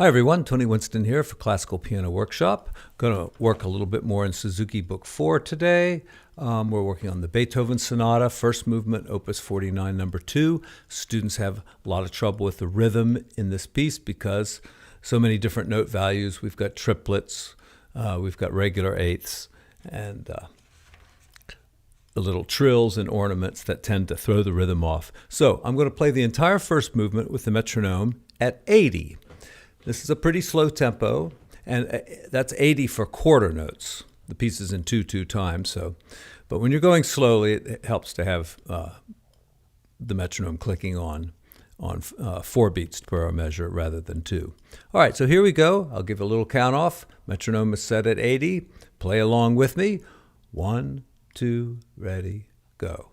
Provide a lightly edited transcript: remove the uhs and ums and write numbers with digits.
Hi everyone, Tony Winston here for Classical Piano Workshop. Going to work a little bit more in Suzuki Book 4 today. We're working on the Beethoven Sonata, first movement, Opus 49, number 2. Students have a lot of trouble with the rhythm in this piece because so many different note values. We've got triplets, we've got regular eighths, and the little trills and ornaments that tend to throw the rhythm off. So I'm going to play the entire first movement with the metronome at 80. This is a pretty slow tempo, and that's 80 for quarter notes. The piece is in 2/2 time, but when you're going slowly, it helps to have the metronome clicking on 4 beats per hour measure rather than 2. All right, so here we go. I'll give a little count off. Metronome is set at 80. Play along with me. 1, 2, ready, go.